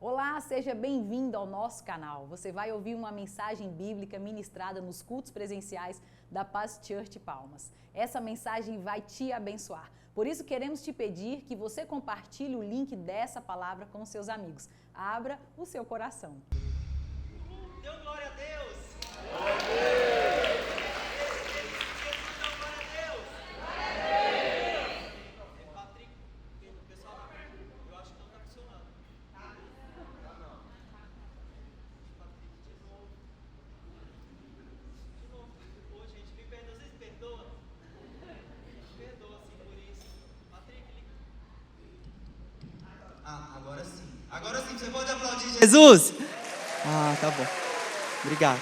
Olá, seja bem-vindo ao nosso canal. Você vai ouvir uma mensagem bíblica ministrada nos cultos presenciais da Paz Church Palmas. Essa mensagem vai te abençoar. Por isso queremos te pedir que você compartilhe o link dessa palavra com seus amigos. Abra o seu coração. Deu glória a Deus! Patrick, pessoal, eu acho que não está funcionando. Patrick, de novo. Ô, gente, me perdoa, vocês perdoam? Perdoa, sim, por isso. Patrick, agora sim. Agora sim, você pode aplaudir Jesus? Tá bom. Obrigado.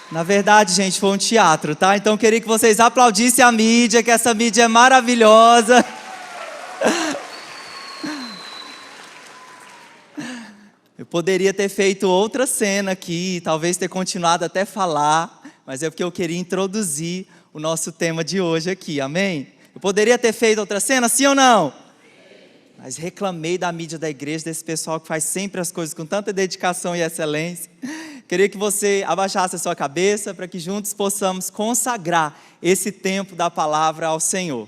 Na verdade, gente, foi um teatro, tá? Então eu queria que vocês aplaudissem a mídia, que essa mídia é maravilhosa. Eu poderia ter feito outra cena aqui, talvez ter continuado até falar, mas é porque eu queria introduzir o nosso tema de hoje aqui, amém? Eu poderia ter feito outra cena, sim ou não? Mas reclamei da mídia da igreja, desse pessoal que faz sempre as coisas com tanta dedicação e excelência. Queria que você abaixasse a sua cabeça para que juntos possamos consagrar esse tempo da palavra ao Senhor.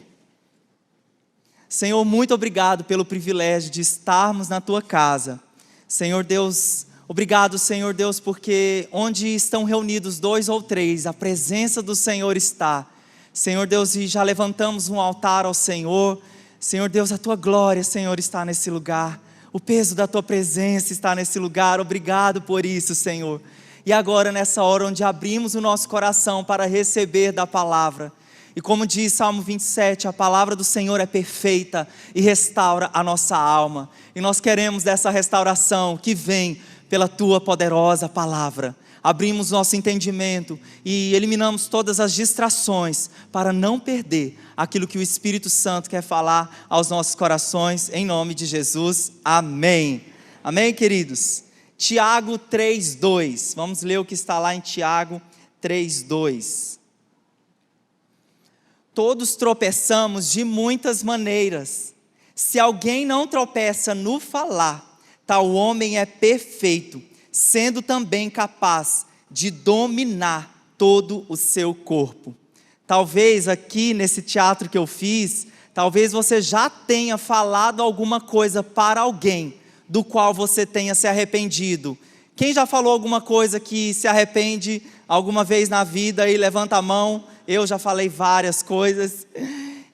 Senhor, muito obrigado pelo privilégio de estarmos na Tua casa. Senhor Deus, obrigado, Senhor Deus, porque onde estão reunidos 2 ou 3, a presença do Senhor está. Senhor Deus, e já levantamos um altar ao Senhor. Senhor Deus, a Tua glória, Senhor, está nesse lugar. O peso da Tua presença está nesse lugar. Obrigado por isso, Senhor. E agora, nessa hora onde abrimos o nosso coração para receber da palavra. E como diz Salmo 27, a palavra do Senhor é perfeita e restaura a nossa alma. E nós queremos dessa restauração que vem pela Tua poderosa palavra. Abrimos nosso entendimento e eliminamos todas as distrações para não perder aquilo que o Espírito Santo quer falar aos nossos corações, em nome de Jesus, amém. Amém, queridos? Tiago 3:2, vamos ler o que está lá em Tiago 3:2. Todos tropeçamos de muitas maneiras. Se alguém não tropeça no falar, tal homem é perfeito, sendo também capaz de dominar todo o seu corpo. Talvez aqui nesse teatro que eu fiz, talvez você já tenha falado alguma coisa para alguém, do qual você tenha se arrependido. Quem já falou alguma coisa que se arrepende alguma vez na vida aí, levanta a mão. Eu já falei várias coisas.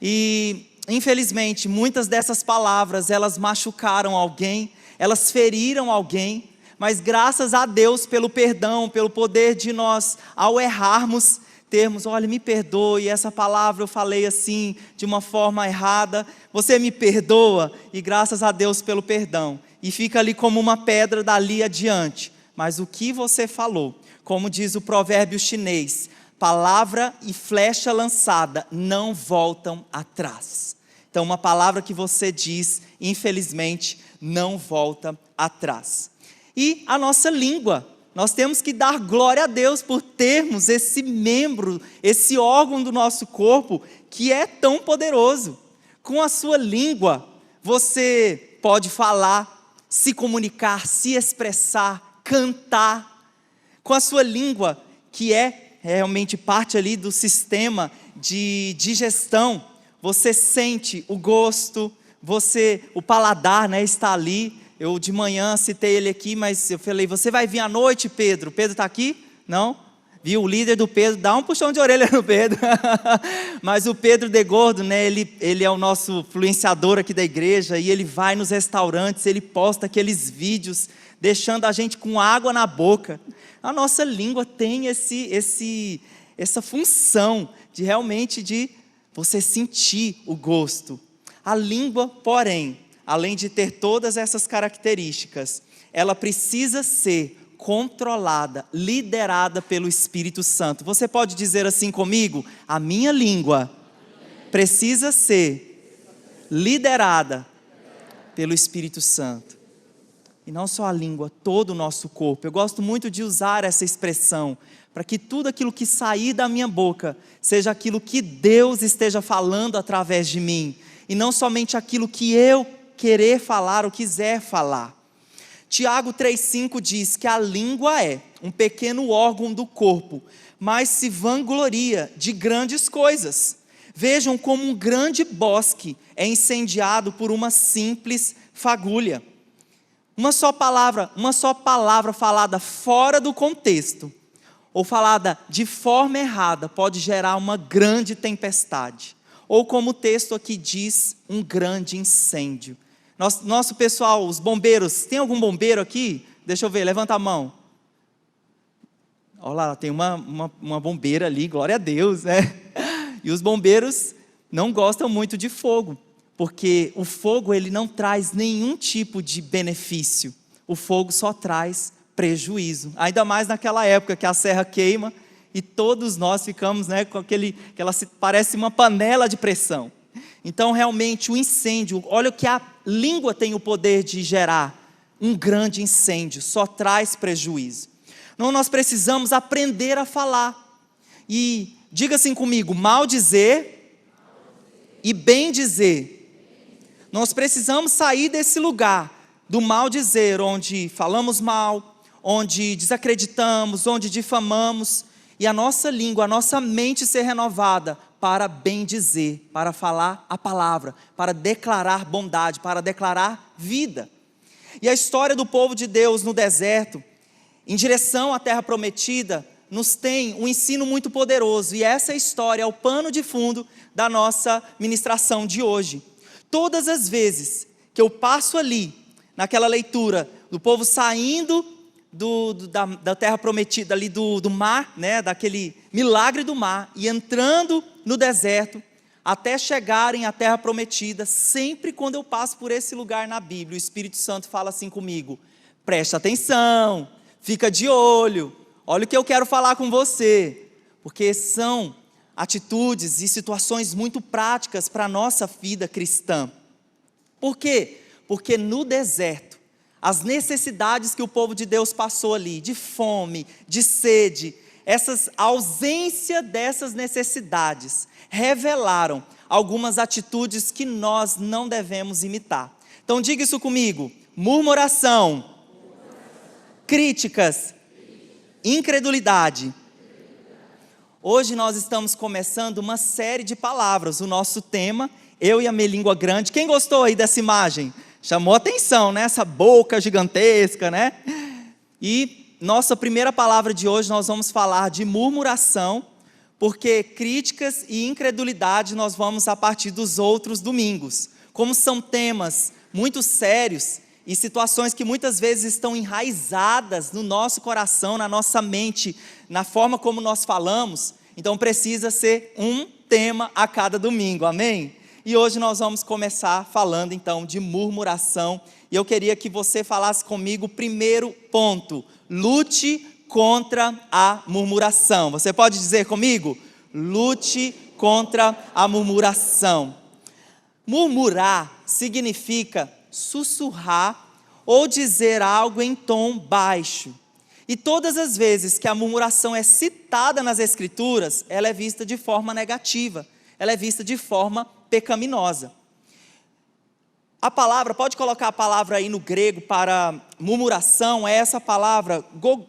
E infelizmente, muitas dessas palavras, elas machucaram alguém, elas feriram alguém. Mas graças a Deus pelo perdão, pelo poder de nós, ao errarmos, termos, olha, me perdoe, essa palavra eu falei assim, de uma forma errada, você me perdoa, e graças a Deus pelo perdão, e fica ali como uma pedra dali adiante, mas o que você falou, como diz o provérbio chinês, palavra e flecha lançada não voltam atrás. Então uma palavra que você diz, infelizmente, não volta atrás. E a nossa língua, nós temos que dar glória a Deus por termos esse membro, esse órgão do nosso corpo que é tão poderoso. Com a sua língua, você pode falar, se comunicar, se expressar, cantar. Com a sua língua, que é realmente parte ali do sistema de digestão, você sente o gosto, o paladar, né, está ali. Eu de manhã citei ele aqui, mas eu falei, você vai vir à noite, Pedro? Pedro está aqui? Não? Viu, o líder do Pedro, dá um puxão de orelha no Pedro. Mas o Pedro de Gordo, né, ele é o nosso influenciador aqui da igreja, e ele vai nos restaurantes, ele posta aqueles vídeos, deixando a gente com água na boca. A nossa língua tem essa função de realmente de você sentir o gosto. A língua, porém, além de ter todas essas características, ela precisa ser controlada, liderada pelo Espírito Santo. Você pode dizer assim comigo? A minha língua precisa ser liderada pelo Espírito Santo. E não só a língua, todo o nosso corpo. Eu gosto muito de usar essa expressão, para que tudo aquilo que sair da minha boca, seja aquilo que Deus esteja falando através de mim, e não somente aquilo que eu querer falar ou quiser falar. Tiago 3,5 diz que a língua é um pequeno órgão do corpo, mas se vangloria de grandes coisas. Vejam como um grande bosque é incendiado por uma simples fagulha. Uma só palavra falada fora do contexto, ou falada de forma errada, pode gerar uma grande tempestade. Ou como o texto aqui diz, um grande incêndio. Nosso pessoal, os bombeiros, tem algum bombeiro aqui? Deixa eu ver, levanta a mão. Olha lá, tem uma bombeira ali, glória a Deus, né? E os bombeiros não gostam muito de fogo, porque o fogo ele não traz nenhum tipo de benefício. O fogo só traz prejuízo. Ainda mais naquela época que a serra queima e todos nós ficamos, né, com parece uma panela de pressão. Então, realmente, o incêndio, olha o que a língua tem o poder de gerar, um grande incêndio, só traz prejuízo. Então, nós precisamos aprender a falar. E diga assim comigo, mal dizer e bem dizer. Nós precisamos sair desse lugar do mal dizer, onde falamos mal, onde desacreditamos, onde difamamos, e a nossa língua, a nossa mente ser renovada para bem dizer, para falar a palavra, para declarar bondade, para declarar vida. E a história do povo de Deus no deserto, em direção à terra prometida, nos tem um ensino muito poderoso, e essa história é o pano de fundo da nossa ministração de hoje. Todas as vezes que eu passo ali, naquela leitura, do povo saindo da terra prometida, ali do mar, né, daquele milagre do mar, e entrando no deserto, até chegarem à terra prometida, sempre quando eu passo por esse lugar na Bíblia, o Espírito Santo fala assim comigo, presta atenção, fica de olho, olha o que eu quero falar com você, porque são atitudes e situações muito práticas para a nossa vida cristã. Por quê? Porque no deserto, as necessidades que o povo de Deus passou ali, de fome, de sede, a ausência dessas necessidades, revelaram algumas atitudes que nós não devemos imitar. Então diga isso comigo, murmuração, críticas, incredulidade. Hoje nós estamos começando uma série de palavras, o nosso tema, eu e a minha língua grande. Quem gostou aí dessa imagem? Chamou atenção, né? Essa boca gigantesca, né? E nossa primeira palavra de hoje nós vamos falar de murmuração, porque críticas e incredulidade nós vamos a partir dos outros domingos. Como são temas muito sérios e situações que muitas vezes estão enraizadas no nosso coração, na nossa mente, na forma como nós falamos, então precisa ser um tema a cada domingo, amém? E hoje nós vamos começar falando então de murmuração, e eu queria que você falasse comigo o primeiro ponto, lute contra a murmuração. Você pode dizer comigo? Lute contra a murmuração. Murmurar significa sussurrar ou dizer algo em tom baixo. E todas as vezes que a murmuração é citada nas Escrituras, ela é vista de forma negativa, ela é vista de forma pecaminosa. A palavra, pode colocar a palavra aí no grego para murmuração, é essa palavra,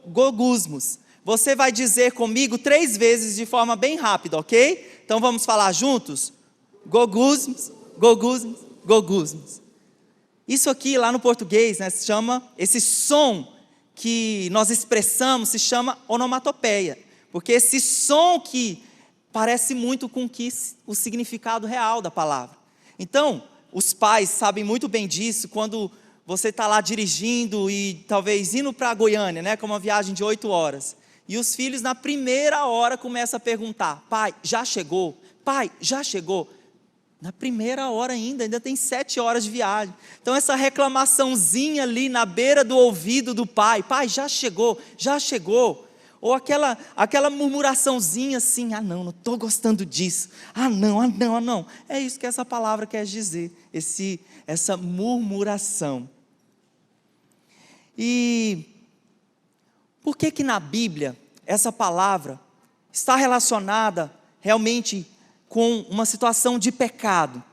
gogusmos. Você vai dizer comigo 3 vezes de forma bem rápida, ok? Então vamos falar juntos? Gogusmos, gogusmos, gogusmos. Isso aqui lá no português, né, se chama, esse som que nós expressamos se chama onomatopeia, porque esse som que parece muito com o significado real da palavra. Então, os pais sabem muito bem disso, quando você está lá dirigindo e talvez indo para Goiânia, né, com uma viagem de 8 horas, e os filhos na primeira hora começam a perguntar, pai, já chegou? Pai, já chegou? Na primeira hora ainda tem 7 horas de viagem. Então essa reclamaçãozinha ali na beira do ouvido do pai, pai, já chegou, já chegou. Ou aquela murmuraçãozinha assim, não estou gostando disso, não. É isso que essa palavra quer dizer, essa murmuração. E por que na Bíblia essa palavra está relacionada realmente com uma situação de pecado?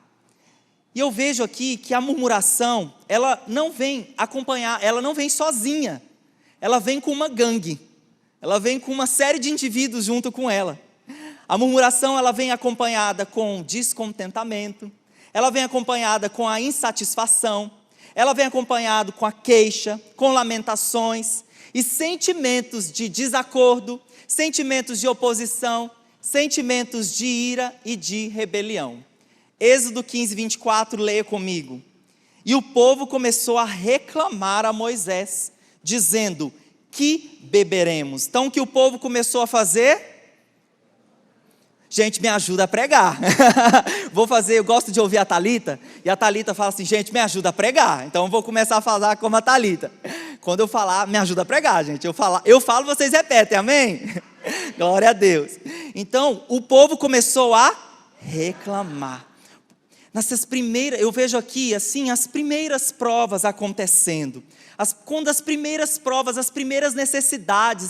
E eu vejo aqui que a murmuração, ela não vem acompanhar, ela não vem sozinha. Ela vem com uma gangue. Ela vem com uma série de indivíduos junto com ela. A murmuração, ela vem acompanhada com descontentamento. Ela vem acompanhada com a insatisfação. Ela vem acompanhada com a queixa, com lamentações e sentimentos de desacordo, sentimentos de oposição, sentimentos de ira e de rebelião. Êxodo 15, 24, leia comigo. E o povo começou a reclamar a Moisés, dizendo: que beberemos? Então o que o povo começou a fazer? Gente, me ajuda a pregar. Eu gosto de ouvir a Thalita, e a Thalita fala assim: gente, me ajuda a pregar. Então eu vou começar a falar como a Thalita. Quando eu falar, me ajuda a pregar, gente. Eu falo, vocês repetem, amém? Glória a Deus. Então, o povo começou a reclamar. Eu vejo aqui, assim, as primeiras provas acontecendo. Quando as primeiras provas, as primeiras necessidades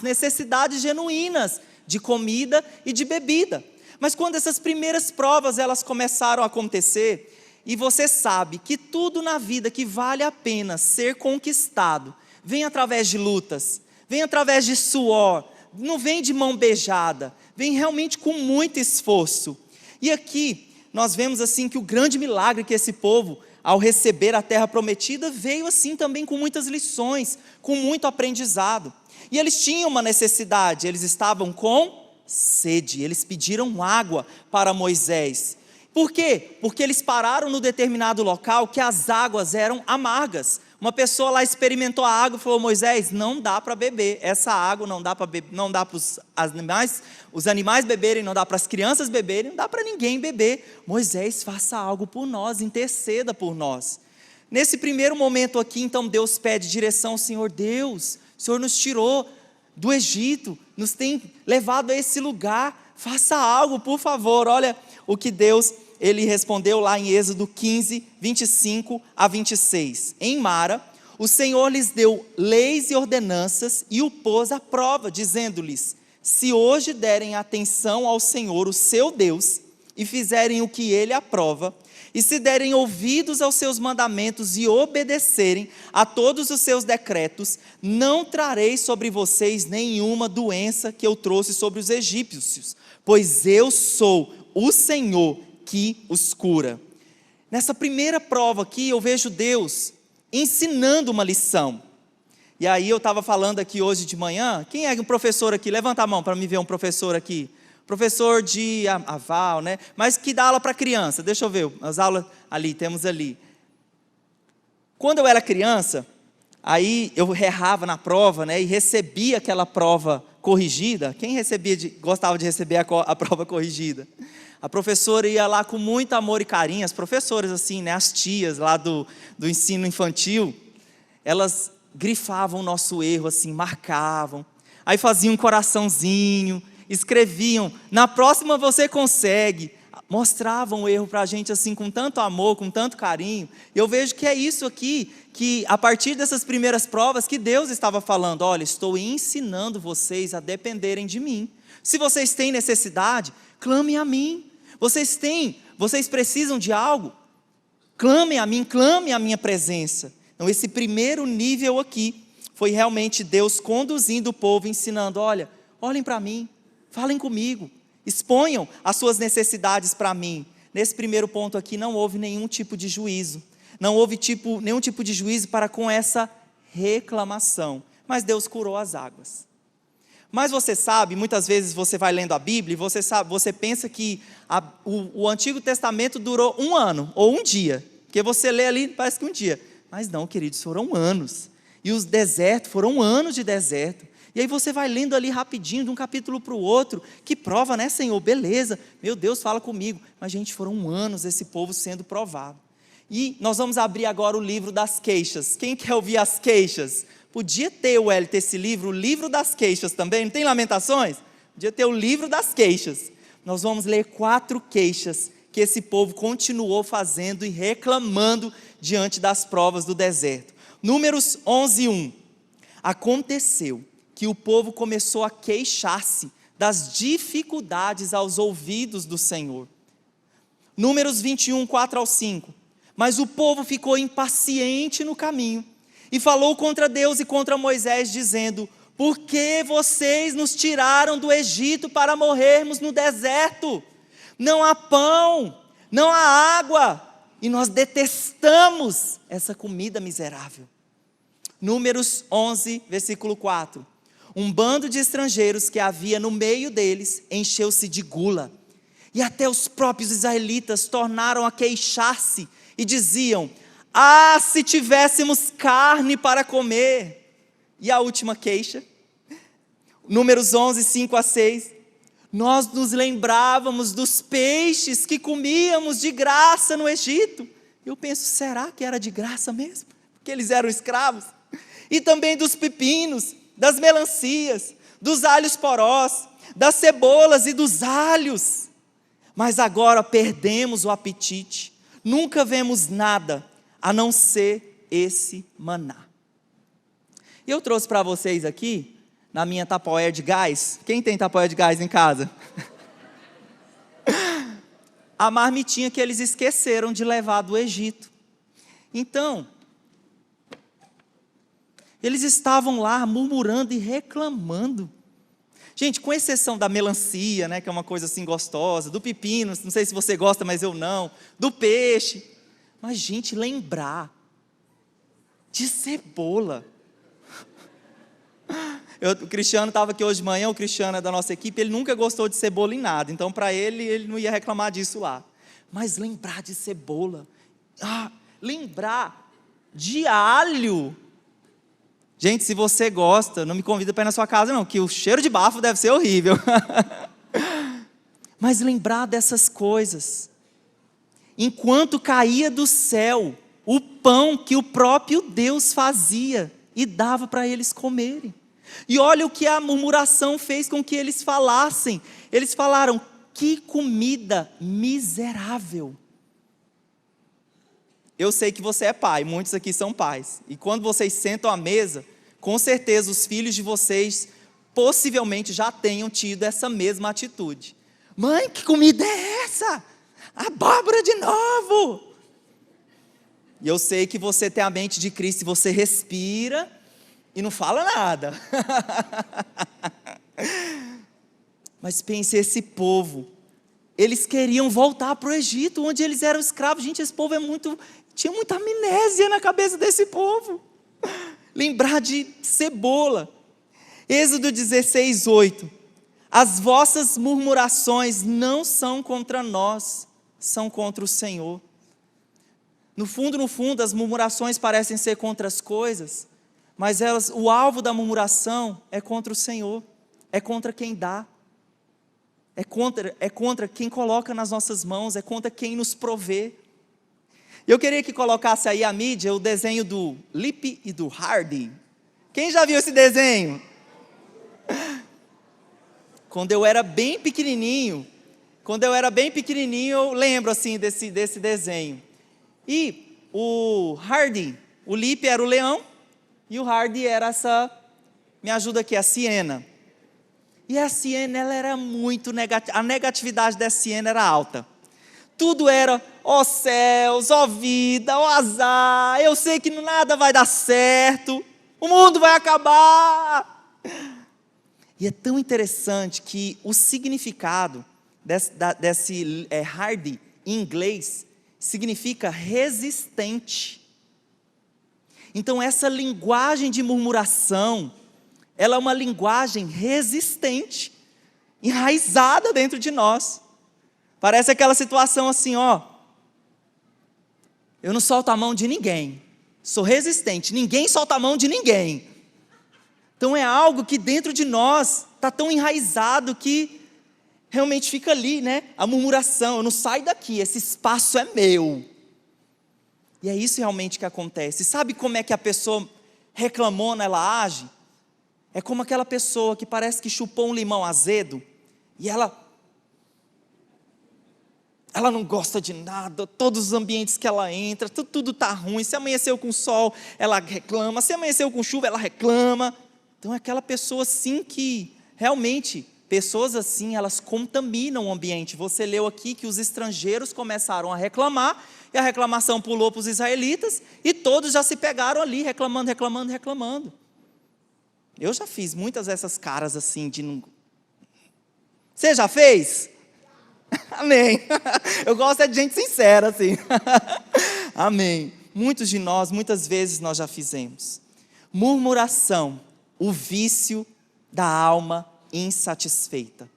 genuínas de comida e de bebida. Mas quando essas primeiras provas, elas começaram a acontecer, e você sabe que tudo na vida que vale a pena ser conquistado, vem através de lutas, vem através de suor, não vem de mão beijada, vem realmente com muito esforço. E aqui, nós vemos assim que o grande milagre que esse povo, ao receber a terra prometida, veio assim também com muitas lições, com muito aprendizado. E eles tinham uma necessidade, eles estavam com sede, eles pediram água para Moisés. Por quê? Porque eles pararam no determinado local que as águas eram amargas. Uma pessoa lá experimentou a água e falou: Moisés, não dá para beber, essa água não dá para os animais beberem, não dá para as crianças beberem, não dá para ninguém beber. Moisés, faça algo por nós, interceda por nós. Nesse primeiro momento aqui, então, Deus pede direção: Senhor Deus, o Senhor nos tirou do Egito, nos tem levado a esse lugar, faça algo, por favor. Olha o que Deus, ele respondeu lá em Êxodo 15, 25 a 26. Em Mara, o Senhor lhes deu leis e ordenanças e o pôs à prova, dizendo-lhes: se hoje derem atenção ao Senhor, o seu Deus, e fizerem o que ele aprova, e se derem ouvidos aos seus mandamentos e obedecerem a todos os seus decretos, não trarei sobre vocês nenhuma doença que eu trouxe sobre os egípcios, pois eu sou o Senhor que os cura. Nessa primeira prova aqui, eu vejo Deus ensinando uma lição. E aí eu estava falando aqui hoje de manhã, quem é um professor aqui? Levanta a mão para me ver um professor aqui. Professor de aval, né? Mas que dá aula para criança. Deixa eu ver, as aulas ali, temos ali. Quando eu era criança, aí eu errava na prova, né? E recebia aquela prova corrigida. Quem gostava de receber a prova corrigida? A professora ia lá com muito amor e carinho, as professoras assim, né? As tias lá do ensino infantil, elas grifavam o nosso erro assim, marcavam. Aí faziam um coraçãozinho, escreviam: na próxima você consegue. Mostravam o erro para a gente assim com tanto amor, com tanto carinho. E eu vejo que é isso aqui, que a partir dessas primeiras provas que Deus estava falando: olha, estou ensinando vocês a dependerem de mim. Se vocês têm necessidade, clamem a mim. Vocês precisam de algo? Clamem a mim, clame a minha presença. Então esse primeiro nível aqui foi realmente Deus conduzindo o povo, ensinando: olha, olhem para mim, falem comigo, exponham as suas necessidades para mim. Nesse primeiro ponto aqui não houve nenhum tipo de juízo, não houve nenhum tipo de juízo para com essa reclamação, mas Deus curou as águas. Mas você sabe, muitas vezes você vai lendo a Bíblia e você pensa que o Antigo Testamento durou 1 ano ou 1 dia, porque você lê ali parece que 1 dia, mas não, queridos, foram anos, e os desertos foram anos de deserto. E aí você vai lendo ali rapidinho, de um capítulo para o outro, que prova, né, Senhor? Beleza, meu Deus, fala comigo. Mas, gente, foram anos esse povo sendo provado. E nós vamos abrir agora o livro das queixas. Quem quer ouvir as queixas? Podia ter, Wellington, esse livro, o livro das queixas também. Não tem Lamentações? Podia ter o livro das queixas. Nós vamos ler 4 queixas que esse povo continuou fazendo e reclamando diante das provas do deserto. Números 11, 1. Aconteceu que o povo começou a queixar-se das dificuldades aos ouvidos do Senhor. Números 21, 4 ao 5. Mas o povo ficou impaciente no caminho e falou contra Deus e contra Moisés, dizendo: por que vocês nos tiraram do Egito para morrermos no deserto? Não há pão, não há água, e nós detestamos essa comida miserável. Números 11, versículo 4. Um bando de estrangeiros que havia no meio deles encheu-se de gula, e até os próprios israelitas tornaram a queixar-se e diziam: ah, se tivéssemos carne para comer. E a última queixa, Números 11, 5 a 6. Nós nos lembrávamos dos peixes que comíamos de graça no Egito. Eu penso, será que era de graça mesmo? Porque eles eram escravos. E também dos pepinos, das melancias, dos alhos porós, das cebolas e dos alhos. Mas agora perdemos o apetite. Nunca vemos nada a não ser esse maná. E eu trouxe para vocês aqui, na minha Tupperware de gás. Quem tem Tupperware de gás em casa? A marmitinha que eles esqueceram de levar do Egito. Então, eles estavam lá murmurando e reclamando. Gente, com exceção da melancia, né, que é uma coisa assim gostosa, do pepino, não sei se você gosta, mas eu não, do peixe. Mas, gente, lembrar de cebola. O Cristiano estava aqui hoje de manhã, o Cristiano é da nossa equipe, ele nunca gostou de cebola em nada, então para ele não ia reclamar disso lá. Mas lembrar de cebola, lembrar de alho. Gente, se você gosta, não me convida para ir na sua casa não, que o cheiro de bafo deve ser horrível. Mas lembrar dessas coisas. Enquanto caía do céu o pão que o próprio Deus fazia e dava para eles comerem. E olha o que a murmuração fez com que eles falassem. Eles falaram: que comida miserável. Eu sei que você é pai, muitos aqui são pais. E quando vocês sentam à mesa, com certeza os filhos de vocês possivelmente já tenham tido essa mesma atitude. Mãe, que comida é essa? Abóbora de novo. E eu sei que você tem a mente de Cristo e você respira e não fala nada. Mas pense, esse povo, eles queriam voltar para o Egito, onde eles eram escravos. Gente, esse povo tinha muita amnésia na cabeça desse povo. Lembrar de cebola. Êxodo 16, 8. As vossas murmurações não são contra nós, são contra o Senhor. No fundo, as murmurações parecem ser contra as coisas, mas o alvo da murmuração é contra o Senhor, é contra quem dá, é contra quem coloca nas nossas mãos, é contra quem nos provê. Eu queria que colocasse aí a mídia o desenho do Lippe e do Hardy. Quem já viu esse desenho? Quando eu era bem pequenininho, eu lembro assim desse desenho. E o Hardy, o Lippe era o leão, e o Hardy era me ajuda aqui, a Siena. E a Siena, ela era muito negativa, a negatividade da Siena era alta. Tudo era, ó céus, ó vida, ó azar, eu sei que nada vai dar certo, o mundo vai acabar. E é tão interessante que o significado desse Hardy em inglês significa resistente. Então essa linguagem de murmuração, ela é uma linguagem resistente, enraizada dentro de nós. Parece aquela situação assim, eu não solto a mão de ninguém, sou resistente, ninguém solta a mão de ninguém. Então é algo que dentro de nós está tão enraizado que realmente fica ali, né? A murmuração, eu não saio daqui, esse espaço é meu. E é isso realmente que acontece. Sabe como é que a pessoa reclamona, ela age? É como aquela pessoa que parece que chupou um limão azedo e ela não gosta de nada, todos os ambientes que ela entra, tudo está ruim. Se amanheceu com sol, ela reclama. Se amanheceu com chuva, ela reclama. Então é aquela pessoa assim que realmente pessoas assim, elas contaminam o ambiente. Você leu aqui que os estrangeiros começaram a reclamar, e a reclamação pulou para os israelitas, e todos já se pegaram ali, reclamando. Eu já fiz muitas dessas caras assim, de não... Você já fez? Amém. Eu gosto de gente sincera assim. Amém. Muitos de nós, muitas vezes nós já fizemos. Murmuração, o vício da alma insatisfeita.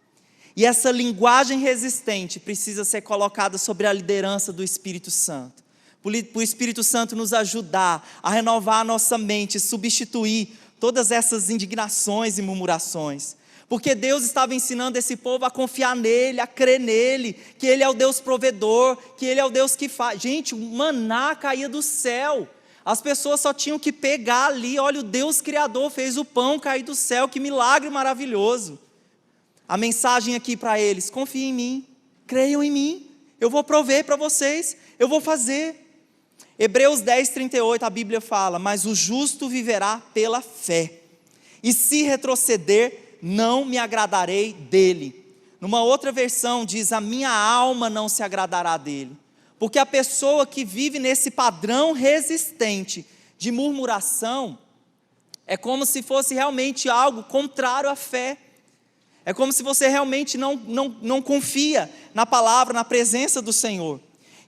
E essa linguagem resistente precisa ser colocada sobre a liderança do Espírito Santo. Para o Espírito Santo nos ajudar a renovar a nossa mente, substituir todas essas indignações e murmurações. Porque Deus estava ensinando esse povo a confiar nele, a crer nele, que ele é o Deus provedor, que ele é o Deus que faz. Gente, o maná caía do céu. As pessoas só tinham que pegar ali, olha, o Deus Criador fez o pão cair do céu, que milagre maravilhoso. A mensagem aqui para eles: confiem em mim, creiam em mim, eu vou prover para vocês, eu vou fazer. Hebreus 10:38, a Bíblia fala: mas o justo viverá pela fé, e se retroceder, não me agradarei dele. Numa outra versão diz: a minha alma não se agradará dele. Porque a pessoa que vive nesse padrão resistente de murmuração, é como se fosse realmente algo contrário à fé. É como se você realmente não confia na palavra, na presença do Senhor.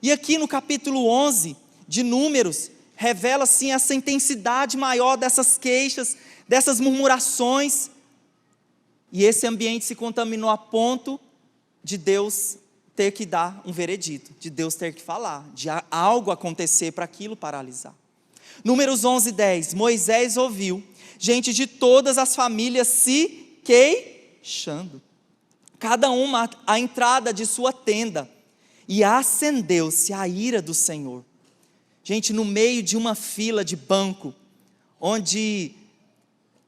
E aqui no capítulo 11 de Números, revela assim essa intensidade maior dessas queixas, dessas murmurações. E esse ambiente se contaminou a ponto de Deus ter que dar um veredito, de Deus ter que falar, de algo acontecer para aquilo paralisar. Números 11:10, Moisés ouviu gente de todas as famílias se queixando, cada uma à entrada de sua tenda, e acendeu-se a ira do Senhor. Gente, no meio de uma fila de banco, onde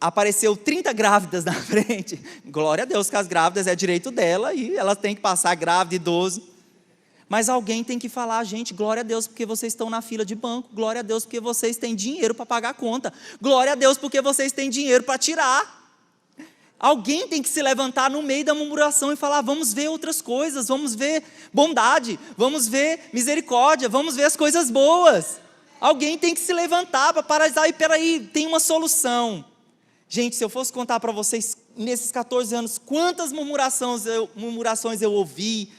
apareceu 30 grávidas na frente, glória a Deus que as grávidas é direito dela, e elas têm que passar grávida, idoso, mas alguém tem que falar: gente, glória a Deus porque vocês estão na fila de banco, glória a Deus porque vocês têm dinheiro para pagar a conta, glória a Deus porque vocês têm dinheiro para tirar. Alguém tem que se levantar no meio da murmuração e falar: vamos ver outras coisas, vamos ver bondade, vamos ver misericórdia, vamos ver as coisas boas. Alguém tem que se levantar para paralisar. E peraí, tem uma solução. Gente, se eu fosse contar para vocês, nesses 14 anos, quantas murmurações eu ouvi,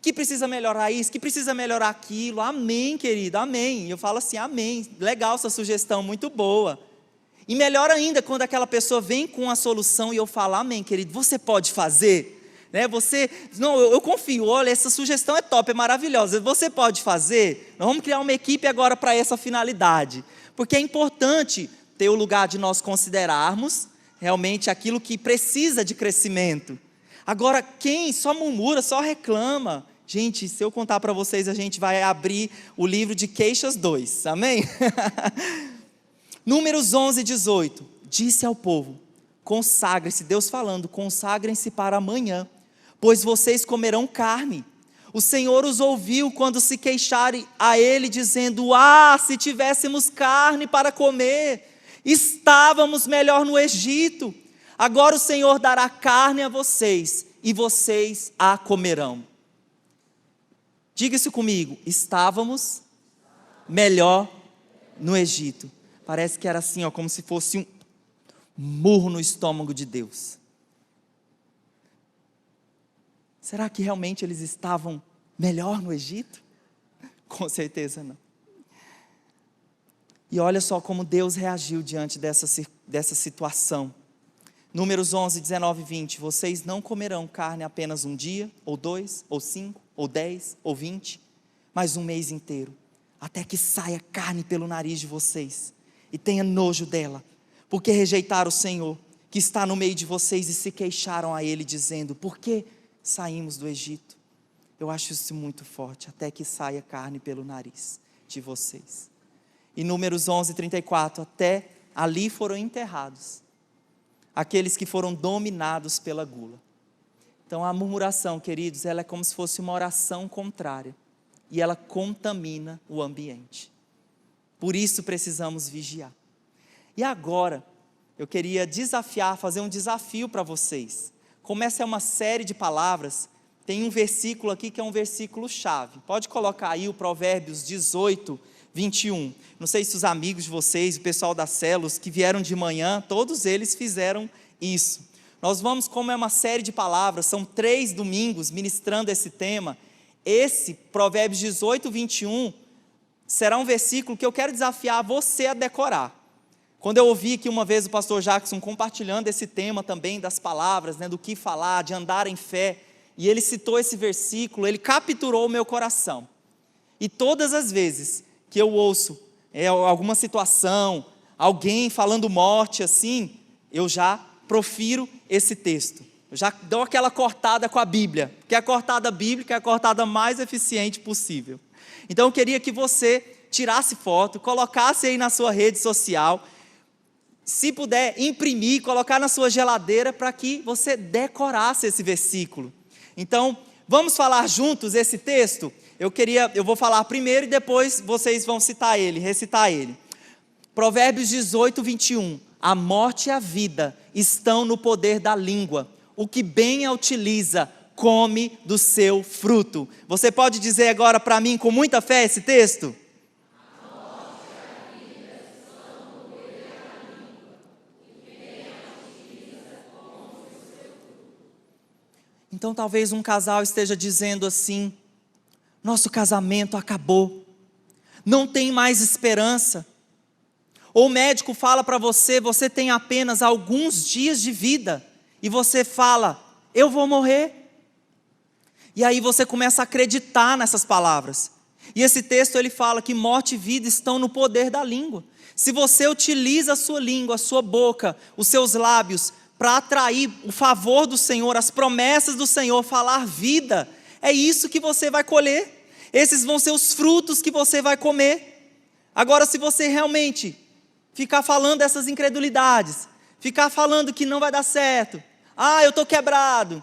que precisa melhorar isso, que precisa melhorar aquilo. Amém, querido, amém. Eu falo assim: amém, legal essa sugestão, muito boa. E melhor ainda, quando aquela pessoa vem com a solução e eu falo: amém, querido, você pode fazer? Eu confio, olha, essa sugestão é top, é maravilhosa, você pode fazer? Nós vamos criar uma equipe agora para essa finalidade. Porque é importante ter o lugar de nós considerarmos realmente aquilo que precisa de crescimento. Agora, quem só murmura, só reclama, gente, se eu contar para vocês, a gente vai abrir o livro de Queixas 2, amém? Números 11:18, disse ao povo: consagre-se, Deus falando, consagrem-se para amanhã, pois vocês comerão carne. O Senhor os ouviu quando se queixarem a Ele, dizendo: se tivéssemos carne para comer, estávamos melhor no Egito. Agora o Senhor dará carne a vocês, e vocês a comerão. Diga isso comigo: estávamos melhor no Egito. Parece que era assim, como se fosse um murro no estômago de Deus. Será que realmente eles estavam melhor no Egito? Com certeza não. E olha só como Deus reagiu diante dessa situação. Números 11, 19 e 20. Vocês não comerão carne apenas um dia, ou 2, ou 5, ou 10, ou 20, mas um mês inteiro, até que saia carne pelo nariz de vocês, e tenha nojo dela, porque rejeitaram o Senhor, que está no meio de vocês, e se queixaram a Ele, dizendo: por que saímos do Egito? Eu acho isso muito forte, até que saia carne pelo nariz de vocês. E Números 11, 34, até ali foram enterrados aqueles que foram dominados pela gula. Então a murmuração, queridos, ela é como se fosse uma oração contrária, e ela contamina o ambiente. Por isso precisamos vigiar. E agora, eu queria fazer um desafio para vocês. como essa é uma série de palavras, tem um versículo aqui que é um versículo chave. Pode colocar aí o Provérbios 18, 21. Não sei se os amigos de vocês, o pessoal das células que vieram de manhã, todos eles fizeram isso. Nós vamos, como é uma série de palavras, são 3 domingos ministrando esse tema. Esse Provérbios 18, 21 será um versículo que eu quero desafiar você a decorar. Quando eu ouvi aqui uma vez o pastor Jackson compartilhando esse tema também das palavras, do que falar, de andar em fé, e ele citou esse versículo, ele capturou o meu coração. E todas as vezes que eu ouço alguma situação, alguém falando morte assim, eu já profiro esse texto. Eu já dou aquela cortada com a Bíblia, que é a cortada bíblica, é a cortada mais eficiente possível. Então eu queria que você tirasse foto, colocasse aí na sua rede social, se puder imprimir, colocar na sua geladeira para que você decorasse esse versículo. Então, vamos falar juntos esse texto? Eu vou falar primeiro e depois vocês vão citar ele, recitar ele. Provérbios 18, 21. A morte e a vida estão no poder da língua. O que bem a utiliza, come do seu fruto. Você pode dizer agora para mim com muita fé esse texto? Então talvez um casal esteja dizendo assim: nosso casamento acabou, não tem mais esperança. Ou o médico fala para você, você tem apenas alguns dias de vida, e você fala, eu vou morrer. E aí você começa a acreditar nessas palavras. E esse texto ele fala que morte e vida estão no poder da língua. Se você utiliza a sua língua, a sua boca, os seus lábios, para atrair o favor do Senhor, as promessas do Senhor, falar vida, é isso que você vai colher. Esses vão ser os frutos que você vai comer. Agora, se você realmente ficar falando dessas incredulidades, ficar falando que não vai dar certo, eu estou quebrado,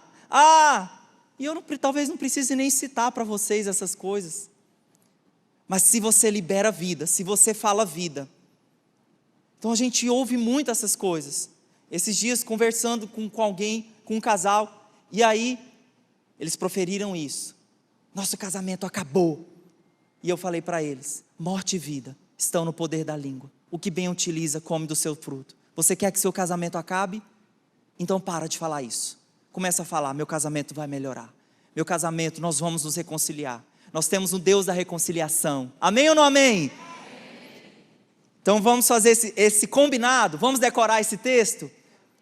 e eu talvez não precise nem citar para vocês essas coisas, mas se você libera vida, se você fala vida, então a gente ouve muito essas coisas. Esses dias conversando com alguém, com um casal, e aí eles proferiram isso: nosso casamento acabou. E eu falei para eles: morte e vida estão no poder da língua. O que bem utiliza, come do seu fruto. Você quer que seu casamento acabe? Então para de falar isso. Começa a falar: meu casamento vai melhorar. Meu casamento, nós vamos nos reconciliar. Nós temos um Deus da reconciliação. Amém ou não amém? Então vamos fazer esse combinado, vamos decorar esse texto,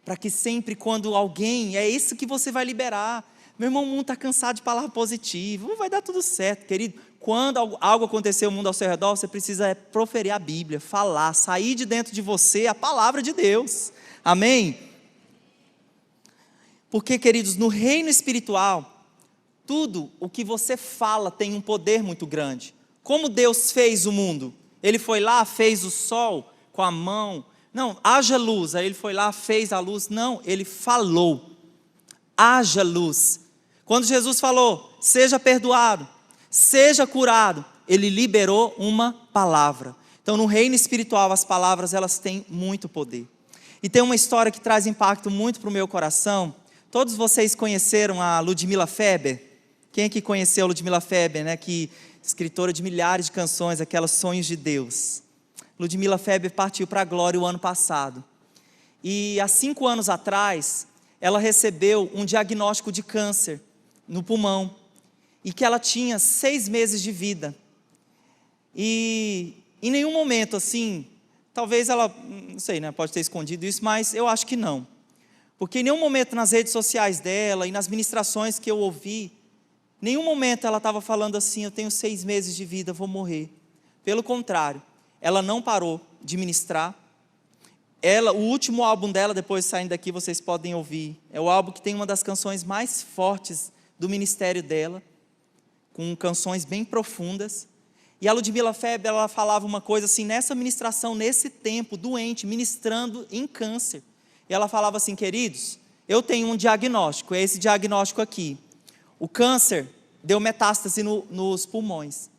para que sempre quando alguém, é isso que você vai liberar. Meu irmão, o mundo está cansado de palavra positiva, vai dar tudo certo, querido. Quando algo acontecer no mundo ao seu redor, você precisa proferir a Bíblia, falar, sair de dentro de você a palavra de Deus. Amém? Porque, queridos, no reino espiritual, tudo o que você fala tem um poder muito grande. Como Deus fez o mundo? Ele foi lá, fez o sol com a mão. Não, haja luz. Aí ele foi lá, fez a luz. Não, ele falou. Haja luz. Quando Jesus falou, seja perdoado, seja curado, ele liberou uma palavra. Então no reino espiritual as palavras elas têm muito poder. E tem uma história que traz impacto muito para o meu coração. Todos vocês conheceram a Ludmila Feber? Quem aqui conheceu a Ludmila Feber, que escritora de milhares de canções, aquelas Sonhos de Deus. Ludmila Feber partiu para a glória o ano passado. E há 5 anos atrás, ela recebeu um diagnóstico de câncer no pulmão. E que ela tinha 6 meses de vida. E em nenhum momento assim, talvez ela, não sei, pode ter escondido isso, mas eu acho que não. Porque em nenhum momento nas redes sociais dela e nas ministrações que eu ouvi, nenhum momento ela estava falando assim, eu tenho 6 meses de vida, vou morrer. Pelo contrário, ela não parou de ministrar. O último álbum dela, depois saindo daqui, vocês podem ouvir. É o álbum que tem uma das canções mais fortes do ministério dela, com canções bem profundas. E a Ludmila Feber, ela falava uma coisa assim, nessa ministração, nesse tempo, doente, ministrando em câncer. E ela falava assim, queridos, eu tenho um diagnóstico, é esse diagnóstico aqui. O câncer deu metástase nos pulmões.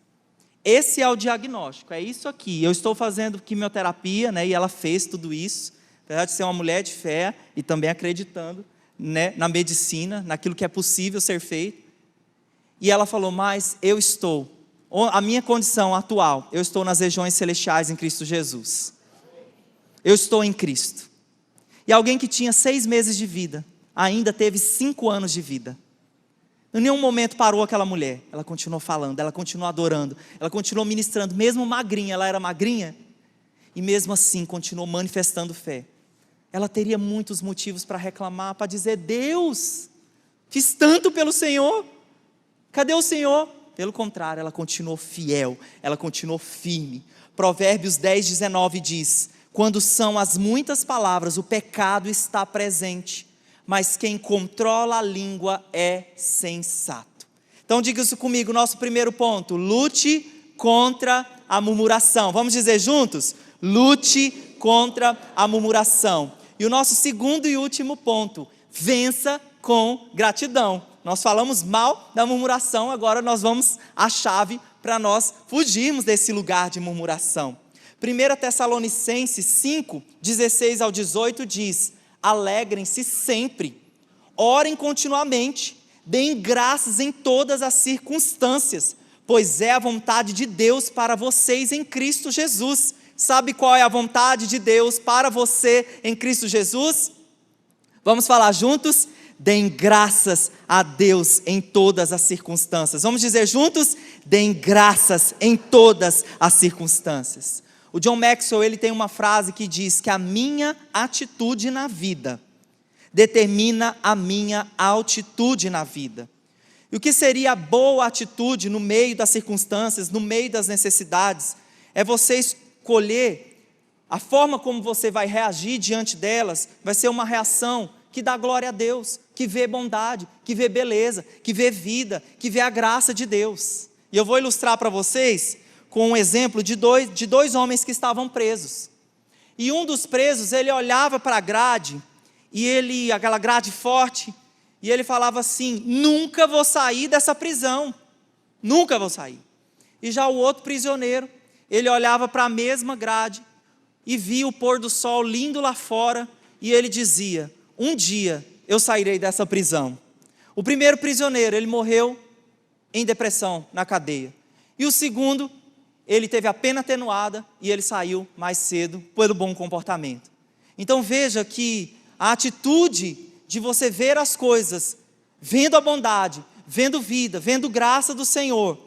Esse é o diagnóstico, é isso aqui. Eu estou fazendo quimioterapia, e ela fez tudo isso. Apesar de ser uma mulher de fé e também acreditando né, na medicina, naquilo que é possível ser feito. E ela falou, mas a minha condição atual, eu estou nas regiões celestiais em Cristo Jesus. Eu estou em Cristo. E alguém que tinha 6 meses de vida, ainda teve 5 anos de vida. Em nenhum momento parou aquela mulher. Ela continuou falando, ela continuou adorando, ela continuou ministrando, mesmo magrinha, ela era magrinha, e mesmo assim continuou manifestando fé. Ela teria muitos motivos para reclamar, para dizer, Deus, fiz tanto pelo Senhor, cadê o Senhor? Pelo contrário, ela continuou fiel, ela continuou firme. Provérbios 10:19 diz, quando são as muitas palavras, o pecado está presente, mas quem controla a língua é sensato. Então diga isso comigo, nosso primeiro ponto, lute contra a murmuração. Vamos dizer juntos? Lute contra a murmuração. E o nosso segundo e último ponto, vença com gratidão. Nós falamos mal da murmuração, agora nós vamos à chave para nós fugirmos desse lugar de murmuração. 1 Tessalonicenses 5:16-18 diz, alegrem-se sempre, orem continuamente, deem graças em todas as circunstâncias, pois é a vontade de Deus para vocês em Cristo Jesus. Sabe qual é a vontade de Deus para você em Cristo Jesus? Vamos falar juntos? Deem graças a Deus em todas as circunstâncias. Vamos dizer juntos? Deem graças em todas as circunstâncias. O John Maxwell, ele tem uma frase que diz que a minha atitude na vida determina a minha altitude na vida. E o que seria a boa atitude no meio das circunstâncias, no meio das necessidades? É você escolher a forma como você vai reagir diante delas, vai ser uma reação que dá glória a Deus, que vê bondade, que vê beleza, que vê vida, que vê a graça de Deus. E eu vou ilustrar para vocês com um exemplo de dois homens que estavam presos. E um dos presos, ele olhava para a grade, aquela grade forte, e ele falava assim, nunca vou sair dessa prisão, nunca vou sair. E já o outro prisioneiro, ele olhava para a mesma grade, e via o pôr do sol lindo lá fora, e ele dizia, um dia eu sairei dessa prisão. O primeiro prisioneiro, ele morreu em depressão na cadeia. E o segundo, ele teve a pena atenuada e ele saiu mais cedo pelo bom comportamento. Então veja que a atitude de você ver as coisas, vendo a bondade, vendo vida, vendo graça do Senhor,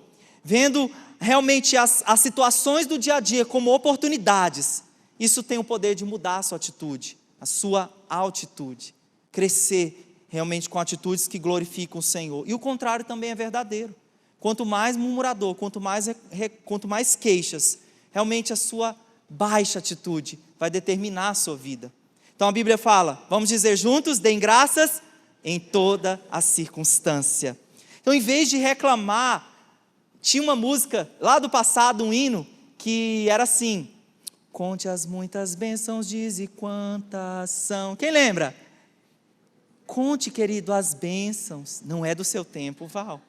vendo realmente as situações do dia a dia como oportunidades, isso tem o poder de mudar a sua atitude, a sua altitude, crescer realmente com atitudes que glorificam o Senhor. E o contrário também é verdadeiro. Quanto mais murmurador, quanto mais queixas, realmente a sua baixa atitude vai determinar a sua vida. Então a Bíblia fala, vamos dizer juntos, deem graças em toda a circunstância. Então em vez de reclamar, tinha uma música lá do passado, um hino, que era assim, conte as muitas bênçãos, dize quantas são. Quem lembra? Conte, querido, as bênçãos. Não é do seu tempo, Val.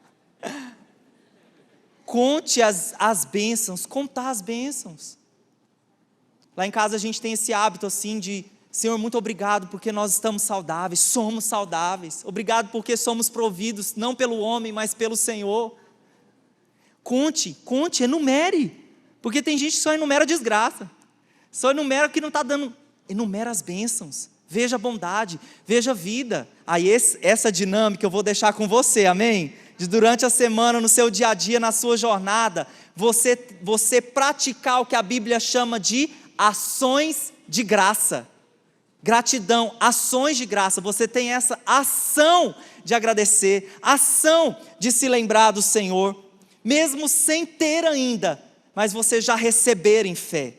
Conte as bênçãos, contar as bênçãos. Lá em casa a gente tem esse hábito assim de, Senhor, muito obrigado porque nós estamos saudáveis, somos saudáveis. Obrigado porque somos providos, não pelo homem, mas pelo Senhor. Conte, enumere. Porque tem gente que só enumera desgraça. Só enumera o que não está dando. Enumera as bênçãos. Veja a bondade, veja a vida. Aí essa dinâmica eu vou deixar com você, amém? De durante a semana, no seu dia a dia, na sua jornada, você praticar o que a Bíblia chama de ações de graça. Gratidão, ações de graça. Você tem essa ação de agradecer, ação de se lembrar do Senhor, mesmo sem ter ainda, mas você já receber em fé.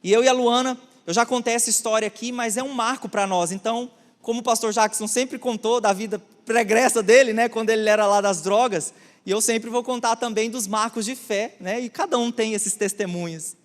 E eu e a Luana, eu já contei essa história aqui, mas é um marco para nós. Então, como o pastor Jackson sempre contou da vida pregressa dele, né, quando ele era lá das drogas, e eu sempre vou contar também dos marcos de fé, né, e cada um tem esses testemunhos.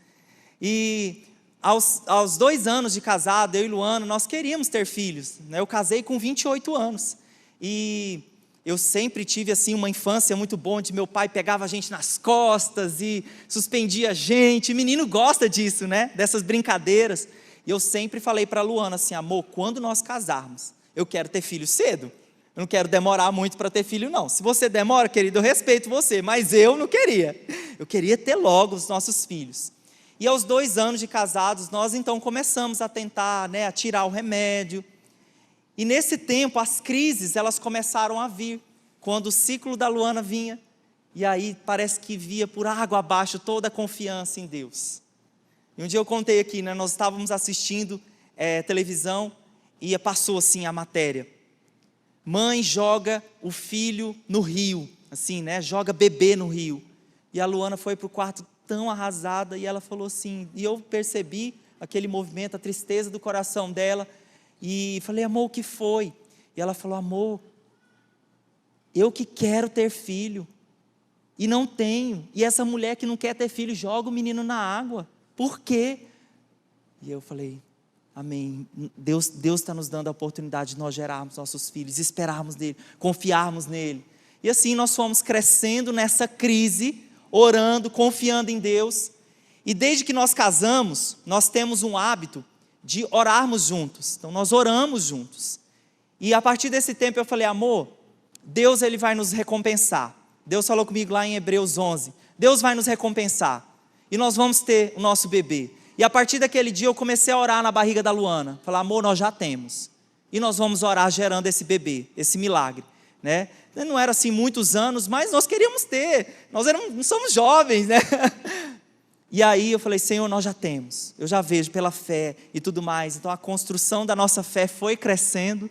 E aos 2 anos de casado, eu e Luana, nós queríamos ter filhos, né, eu casei com 28 anos, e eu sempre tive assim uma infância muito boa, onde meu pai pegava a gente nas costas e suspendia a gente. Menino gosta disso, né? Dessas brincadeiras. E eu sempre falei para a Luana assim, amor, quando nós casarmos, Eu quero ter filho cedo. Eu não quero demorar muito para ter filho, não. Se você demora, querido, eu respeito você, mas eu não queria. Eu queria ter logo os nossos filhos. E aos 2 anos de casados, nós então começamos a tentar, a tirar o remédio. E nesse tempo, as crises, elas começaram a vir. Quando o ciclo da Luana vinha, e aí parece que via por água abaixo toda a confiança em Deus. E um dia eu contei aqui, nós estávamos assistindo televisão, e passou assim a matéria. Mãe joga o filho no rio, assim, joga bebê no rio. E a Luana foi para o quarto tão arrasada, e ela falou assim, e eu percebi aquele movimento, a tristeza do coração dela, e falei, amor, o que foi? E ela falou, amor, eu que quero ter filho, e não tenho, e essa mulher que não quer ter filho, joga o menino na água, por quê? E eu falei, amém, Deus está nos dando a oportunidade de nós gerarmos nossos filhos, esperarmos nele, confiarmos nele. E assim nós fomos crescendo nessa crise, orando, confiando em Deus. E desde que nós casamos, nós temos um hábito de orarmos juntos. Então nós oramos juntos. E a partir desse tempo eu falei, amor, Deus ele vai nos recompensar. Deus falou comigo lá em Hebreus 11. Deus vai nos recompensar. E nós vamos ter o nosso bebê. E a partir daquele dia eu comecei a orar na barriga da Luana. Falar, amor, nós já temos. E nós vamos orar gerando esse bebê, esse milagre. Não era assim muitos anos, mas nós queríamos ter. Nós somos jovens, E aí eu falei, Senhor, nós já temos. Eu já vejo pela fé e tudo mais. Então a construção da nossa fé foi crescendo.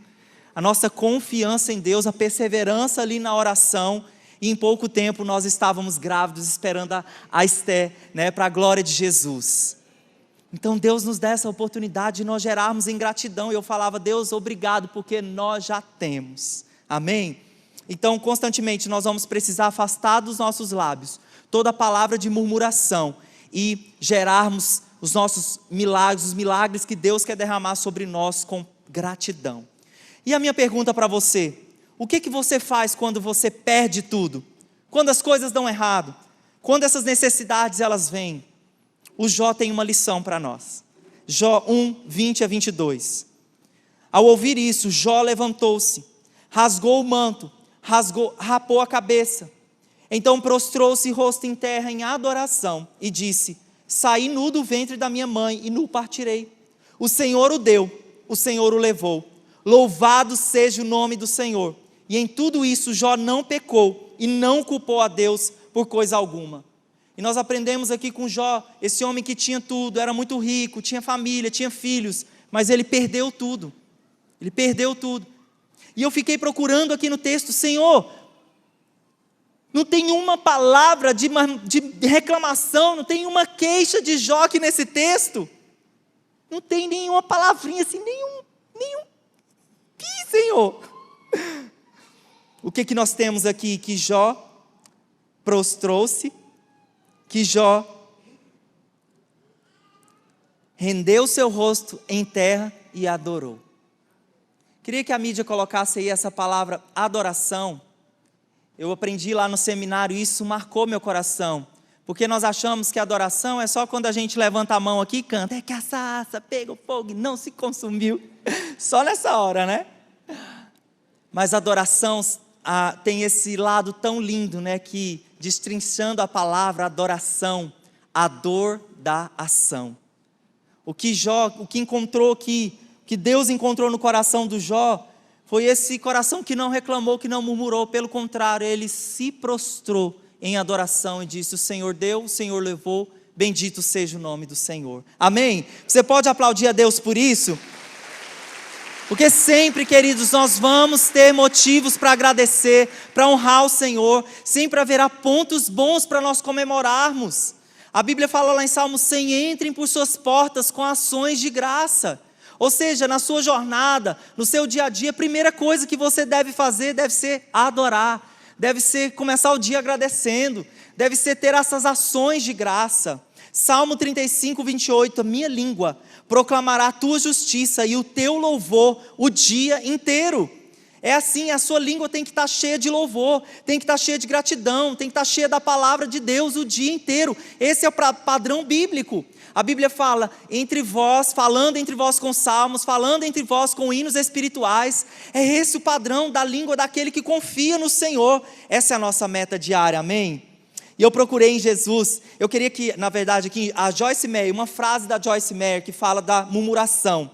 A nossa confiança em Deus, a perseverança ali na oração. E em pouco tempo nós estávamos grávidos, esperando a Esté, para a glória de Jesus. Então Deus nos dá essa oportunidade de nós gerarmos em gratidão. E eu falava, Deus, obrigado, porque nós já temos. Amém? Então constantemente nós vamos precisar afastar dos nossos lábios toda palavra de murmuração e gerarmos os nossos milagres, os milagres que Deus quer derramar sobre nós com gratidão. E a minha pergunta para você, o que você faz quando você perde tudo? Quando as coisas dão errado? Quando essas necessidades elas vêm? O Jó tem uma lição para nós. Jó 1, 20 a 22. Ao ouvir isso, Jó levantou-se, rasgou o manto, rapou a cabeça. Então prostrou-se rosto em terra em adoração e disse, saí nu do ventre da minha mãe e nu partirei. O Senhor o deu, o Senhor o levou. Louvado seja o nome do Senhor. E em tudo isso Jó não pecou e não culpou a Deus por coisa alguma. E nós aprendemos aqui com Jó, esse homem que tinha tudo, era muito rico, tinha família, tinha filhos, mas ele perdeu tudo. Ele perdeu tudo. E eu fiquei procurando aqui no texto, Senhor, não tem uma palavra de reclamação, não tem uma queixa de Jó aqui nesse texto. Não tem nenhuma palavrinha assim, nenhum Senhor. O que nós temos aqui? Que Jó prostrou-se, que Jó rendeu seu rosto em terra e adorou. Queria que a mídia colocasse aí essa palavra adoração. Eu aprendi lá no seminário, isso marcou meu coração. Porque nós achamos que adoração é só quando a gente levanta a mão aqui e canta. É que a sarça pega o fogo e não se consumiu. Só nessa hora, Mas adoração tem esse lado tão lindo, que destrinchando a palavra adoração, a dor da ação. O que encontrou aqui, que Deus encontrou no coração do Jó, foi esse coração que não reclamou, que não murmurou, pelo contrário, ele se prostrou em adoração e disse, o Senhor deu, o Senhor levou, bendito seja o nome do Senhor. Amém? Você pode aplaudir a Deus por isso? Porque sempre, queridos, nós vamos ter motivos para agradecer, para honrar o Senhor, sempre haverá pontos bons para nós comemorarmos. A Bíblia fala lá em Salmo 100, entrem por suas portas com ações de graça. Ou seja, na sua jornada, no seu dia a dia, a primeira coisa que você deve fazer deve ser adorar, deve ser começar o dia agradecendo, deve ser ter essas ações de graça. Salmo 35, 28, a minha língua proclamará a tua justiça e o teu louvor o dia inteiro. É assim, a sua língua tem que estar cheia de louvor, tem que estar cheia de gratidão, tem que estar cheia da palavra de Deus o dia inteiro. Esse é o padrão bíblico. A Bíblia fala entre vós, falando entre vós com salmos, falando entre vós com hinos espirituais. É esse o padrão da língua daquele que confia no Senhor. Essa é a nossa meta diária, amém? E eu procurei em Jesus, eu queria que, na verdade, aqui, a Joyce Meyer, uma frase da Joyce Meyer que fala da murmuração.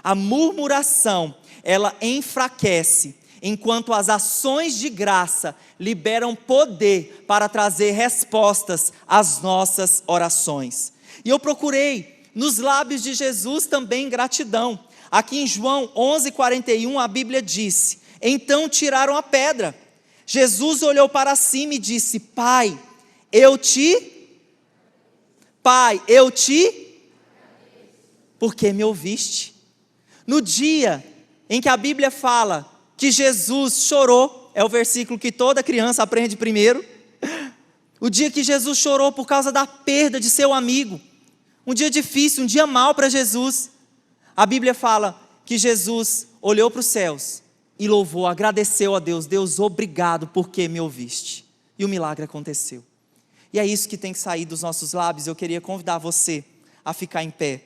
A murmuração, ela enfraquece, enquanto as ações de graça liberam poder para trazer respostas às nossas orações. E eu procurei nos lábios de Jesus também gratidão. Aqui em João 11:41 a Bíblia disse: então tiraram a pedra. Jesus olhou para cima e disse: Pai, eu te, porque me ouviste. No dia em que a Bíblia fala que Jesus chorou, é o versículo que toda criança aprende primeiro. O dia que Jesus chorou por causa da perda de seu amigo. Um dia difícil, um dia mau para Jesus. A Bíblia fala que Jesus olhou para os céus e louvou, agradeceu a Deus. Deus, obrigado porque me ouviste. E o milagre aconteceu. E é isso que tem que sair dos nossos lábios. Eu queria convidar você a ficar em pé.